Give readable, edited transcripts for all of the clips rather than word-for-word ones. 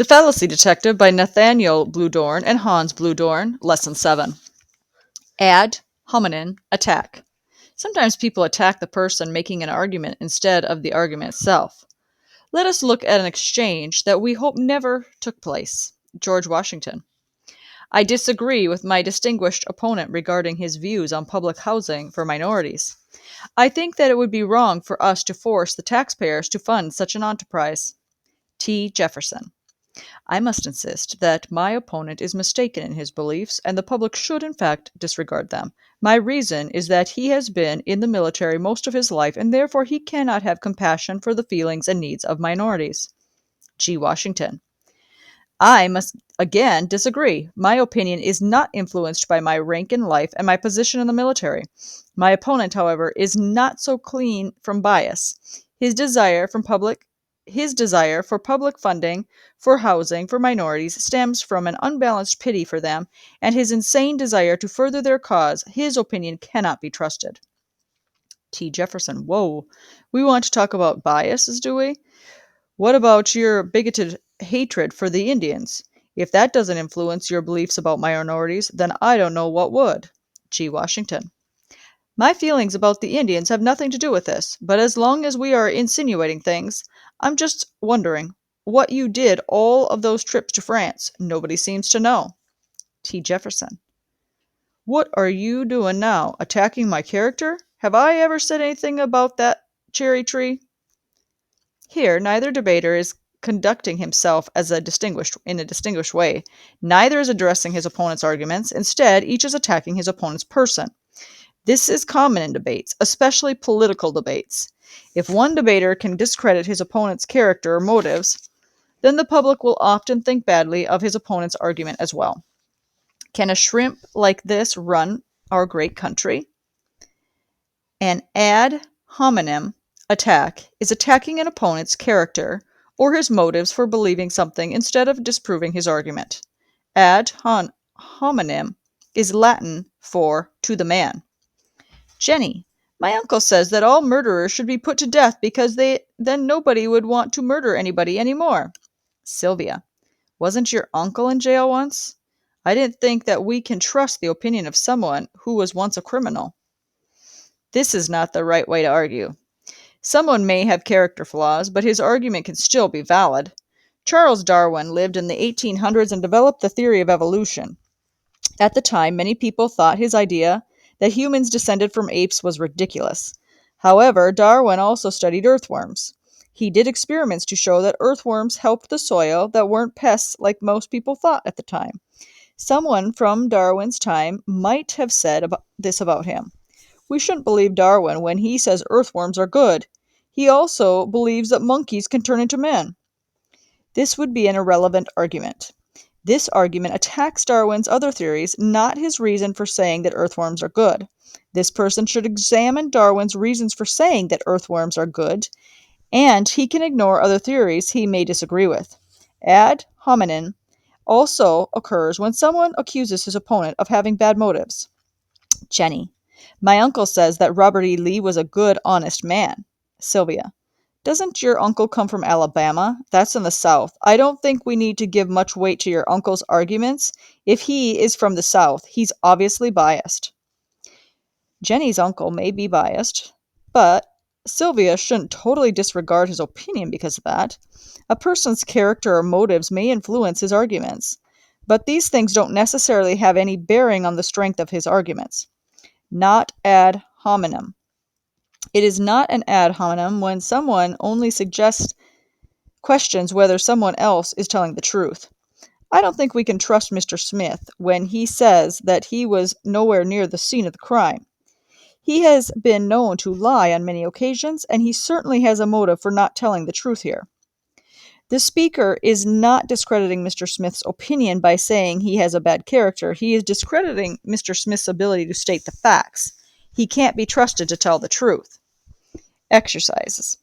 The Fallacy Detective by Nathaniel Bluedorn and Hans Bluedorn, Lesson 7. Ad hominem attack. Sometimes people attack the person making an argument instead of the argument itself. Let us look at an exchange that we hope never took place. George Washington. I disagree with my distinguished opponent regarding his views on public housing for minorities. I think that it would be wrong for us to force the taxpayers to fund such an enterprise. T. Jefferson. I must insist that my opponent is mistaken in his beliefs, and the public should, in fact, disregard them. My reason is that he has been in the military most of his life, and therefore he cannot have compassion for the feelings and needs of minorities. G. Washington. I must again disagree. My opinion is not influenced by my rank in life and my position in the military. My opponent, however, is not so clean from bias. His desire for public funding for housing for minorities stems from an unbalanced pity for them and his insane desire to further their cause. His opinion cannot be trusted. T. Jefferson. Whoa. We want to talk about biases, do we? What about your bigoted hatred for the Indians? If that doesn't influence your beliefs about minorities, then I don't know what would. G. Washington. My feelings about the Indians have nothing to do with this, but as long as we are insinuating things, I'm just wondering what you did all of those trips to France. Nobody seems to know. T. Jefferson. What are you doing now? Attacking my character? Have I ever said anything about that cherry tree? Here, neither debater is conducting himself in a distinguished way. Neither is addressing his opponent's arguments. Instead, each is attacking his opponent's person. This is common in debates, especially political debates. If one debater can discredit his opponent's character or motives, then the public will often think badly of his opponent's argument as well. Can a shrimp like this run our great country? An ad hominem attack is attacking an opponent's character or his motives for believing something instead of disproving his argument. Ad hominem is Latin for to the man. Jenny, my uncle says that all murderers should be put to death because then nobody would want to murder anybody anymore. Sylvia, wasn't your uncle in jail once? I didn't think that we can trust the opinion of someone who was once a criminal. This is not the right way to argue. Someone may have character flaws, but his argument can still be valid. Charles Darwin lived in the 1800s and developed the theory of evolution. At the time, many people thought his idea that humans descended from apes was ridiculous. However, Darwin also studied earthworms. He did experiments to show that earthworms helped the soil that weren't pests like most people thought at the time. Someone from Darwin's time might have said this about him. We shouldn't believe Darwin when he says earthworms are good. He also believes that monkeys can turn into men. This would be an irrelevant argument. This argument attacks Darwin's other theories, not his reason for saying that earthworms are good. This person should examine Darwin's reasons for saying that earthworms are good, and he can ignore other theories he may disagree with. Ad hominem also occurs when someone accuses his opponent of having bad motives. Jenny, my uncle says that Robert E. Lee was a good, honest man. Sylvia, doesn't your uncle come from Alabama? That's in the South. I don't think we need to give much weight to your uncle's arguments. If he is from the South, he's obviously biased. Jenny's uncle may be biased, but Sylvia shouldn't totally disregard his opinion because of that. A person's character or motives may influence his arguments, but these things don't necessarily have any bearing on the strength of his arguments. Not ad hominem. It is not an ad hominem when someone only questions whether someone else is telling the truth. I don't think we can trust Mr. Smith when he says that he was nowhere near the scene of the crime. He has been known to lie on many occasions, and he certainly has a motive for not telling the truth here. The speaker is not discrediting Mr. Smith's opinion by saying he has a bad character. He is discrediting Mr. Smith's ability to state the facts. He can't be trusted to tell the truth. Exercises.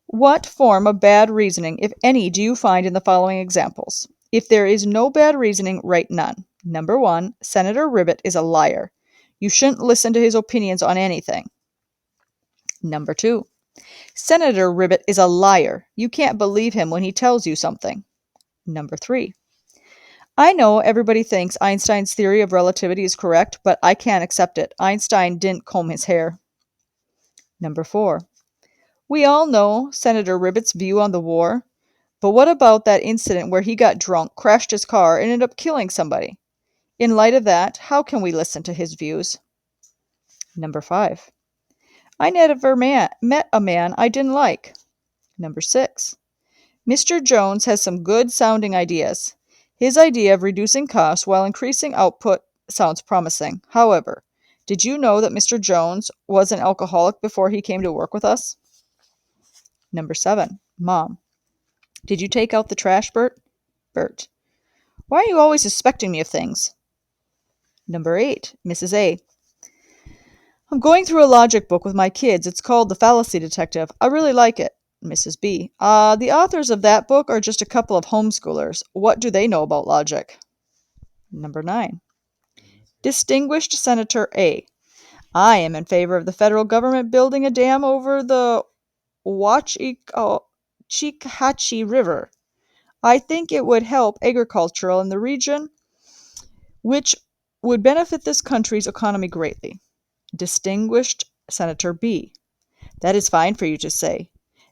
What form of bad reasoning, if any, do you find in the following examples? If there is no bad reasoning, write none. Number 1, Senator Ribbit is a liar. You shouldn't listen to his opinions on anything. Number 2, Senator Ribbit is a liar. You can't believe him when he tells you something. Number 3. I know everybody thinks Einstein's theory of relativity is correct, but I can't accept it. Einstein didn't comb his hair. Number 4. We all know Senator Ribbitt's view on the war, but what about that incident where he got drunk, crashed his car, and ended up killing somebody? In light of that, how can we listen to his views? Number 5. I never met a man I didn't like. Number 6. Mr. Jones has some good sounding ideas. His idea of reducing costs while increasing output sounds promising. However, did you know that Mr. Jones was an alcoholic before he came to work with us? Number 7. Mom, did you take out the trash, Bert? Bert, why are you always suspecting me of things? Number 8. Mrs. A. I'm going through a logic book with my kids. It's called The Fallacy Detective. I really like it. Mrs. B. The authors of that book are just a couple of homeschoolers. What do they know about logic? Number 9. Distinguished Senator A. I am in favor of the federal government building a dam over the Wachikahatchee River. I think it would help agricultural in the region, which would benefit this country's economy greatly. Distinguished Senator B. That is fine for you to say.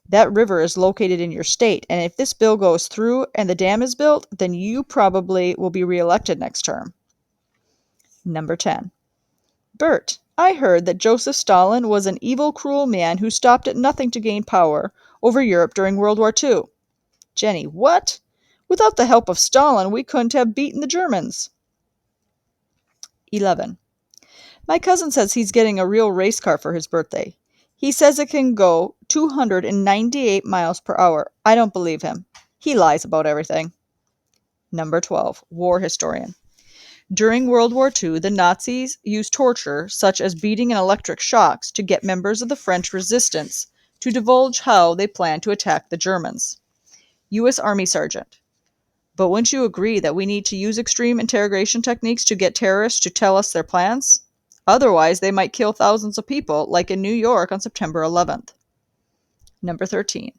That river is located in your state, and if this bill goes through and the dam is built, then you probably will be reelected next term. Number 10. Bert, I heard that Joseph Stalin was an evil, cruel man who stopped at nothing to gain power over Europe during World War II. Jenny, what? Without the help of Stalin, we couldn't have beaten the Germans. 11. My cousin says he's getting a real race car for his birthday. He says it can go 298 miles per hour. I don't believe him. He lies about everything. Number 12. War historian. During World War II, the Nazis used torture, such as beating and electric shocks, to get members of the French resistance to divulge how they planned to attack the Germans. U.S. Army Sergeant. But wouldn't you agree that we need to use extreme interrogation techniques to get terrorists to tell us their plans? Otherwise, they might kill thousands of people, like in New York on September 11th. Number 13.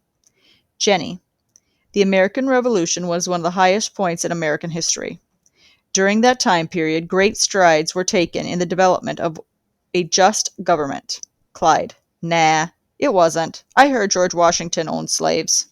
Jenny. The American Revolution was one of the highest points in American history. During that time period, great strides were taken in the development of a just government. Clyde. Nah, it wasn't. I heard George Washington owned slaves.